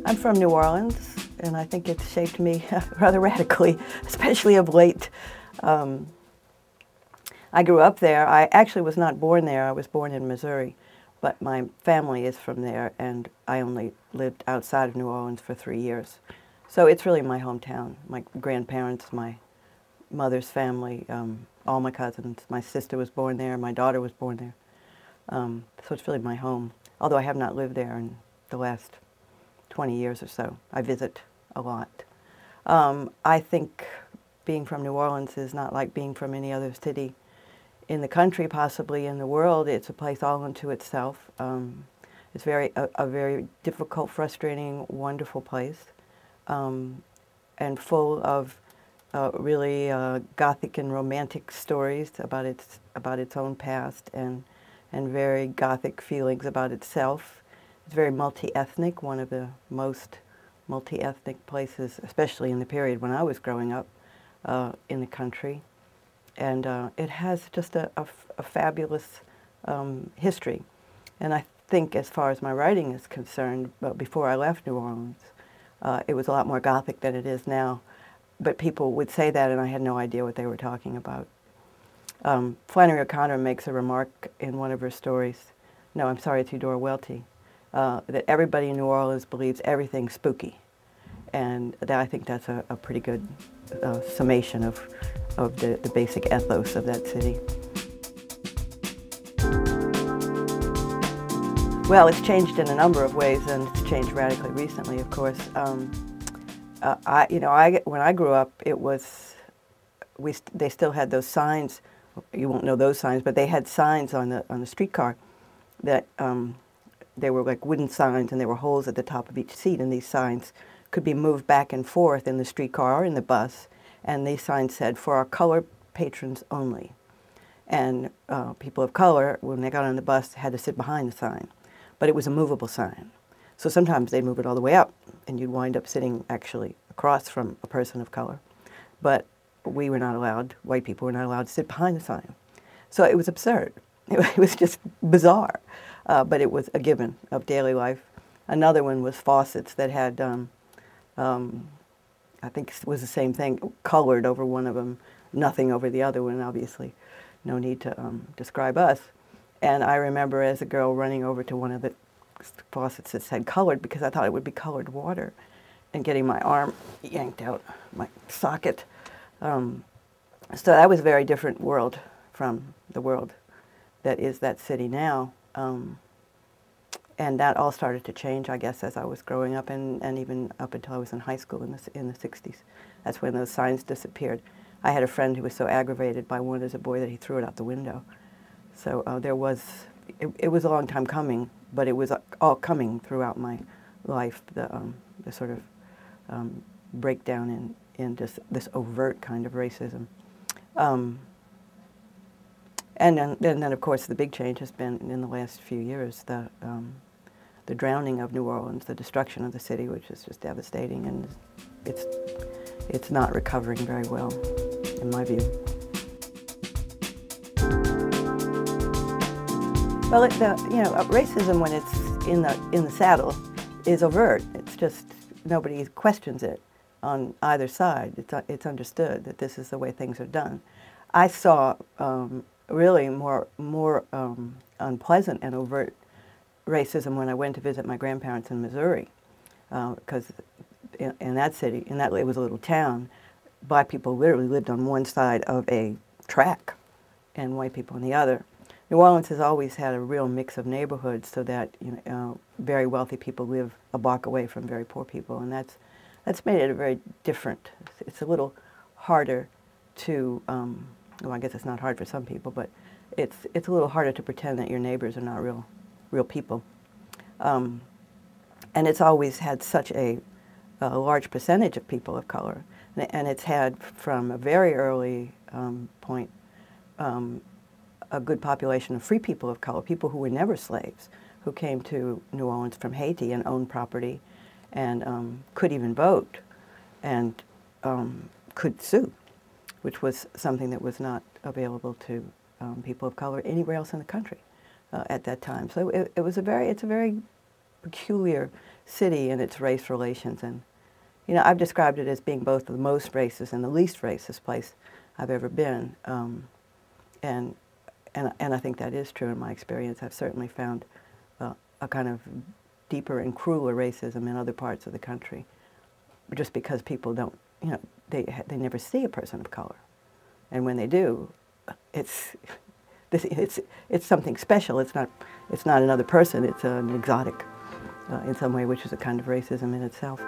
I'm from New Orleans, and I think it's shaped me rather radically, especially of late. I grew up there. I actually was not born there. I was born in Missouri, but my family is from there, and I only lived outside of New Orleans for 3 years. So it's really my hometown. My grandparents, my mother's family, all my cousins. My sister was born there. My daughter was born there. So it's really my home, although I have not lived there in the last 20 years or so. I visit a lot. I think being from New Orleans is not like being from any other city in the country, possibly in the world. It's a place all unto itself. It's a very difficult, frustrating, wonderful place, and full of really Gothic and romantic stories about its own past, and very Gothic feelings about itself. It's very multi-ethnic, one of the most multi-ethnic places, especially in the period when I was growing up in the country. And it has just a fabulous history. And I think as far as my writing is concerned, before I left New Orleans, it was a lot more Gothic than it is now. But people would say that, and I had no idea what they were talking about. Flannery O'Connor makes a remark in one of her stories, no, I'm sorry, it's Eudora Welty, that everybody in New Orleans believes everything's spooky. And I think that's a pretty good summation of the basic ethos of that city. Well, it's changed in a number of ways, and it's changed radically recently, of course. When I grew up, they still had those signs. You won't know those signs, but they had signs on the streetcar that they were like wooden signs, and there were holes at the top of each seat, and these signs could be moved back and forth in the streetcar or in the bus, and these signs said, "For our colored patrons only." And people of color, when they got on the bus, had to sit behind the sign. But it was a movable sign. So sometimes they'd move it all the way up, and you'd wind up sitting actually across from a person of color. But we were not allowed, white people were not allowed to sit behind the sign. So it was absurd. It was just bizarre. But it was a given of daily life. Another one was faucets that had, I think it was the same thing, colored over one of them, nothing over the other one, obviously. No need to describe us. And I remember as a girl running over to one of the faucets that said colored, because I thought it would be colored water, and getting my arm yanked out my socket. So that was a very different world from the world that is that city now. And that all started to change, I guess, as I was growing up, and even up until I was in high school in the 60s. That's when those signs disappeared. I had a friend who was so aggravated by one as a boy that he threw it out the window. So it was a long time coming, but it was all coming throughout my life, the sort of breakdown in this overt kind of racism. And then, of course, the big change has been in the last few years, the drowning of New Orleans, the destruction of the city, which is just devastating, and it's not recovering very well, in my view. Well, racism, when it's in the saddle, is overt. It's just nobody questions it on either side. It's understood that this is the way things are done. I saw really more unpleasant and overt racism when I went to visit my grandparents in Missouri, because in that city, it was a little town, black people literally lived on one side of a track, and white people on the other. New Orleans has always had a real mix of neighborhoods, so that very wealthy people live a block away from very poor people, and that's made it a very different. It's a little harder to. Well, I guess it's not hard for some people, but it's a little harder to pretend that your neighbors are not real people. And it's always had such a large percentage of people of color, and it's had from a very early point a good population of free people of color, people who were never slaves, who came to New Orleans from Haiti and owned property, and could even vote, and could sue, which was something that was not available to people of color anywhere else in the country at that time. So it's a very peculiar city in its race relations. And, you know, I've described it as being both the most racist and the least racist place I've ever been. And I think that is true in my experience. I've certainly found a kind of deeper and crueler racism in other parts of the country, just because people don't, you know, they never see a person of color. And when they do, it's something special. It's not another person. It's an exotic in some way, which is a kind of racism in itself.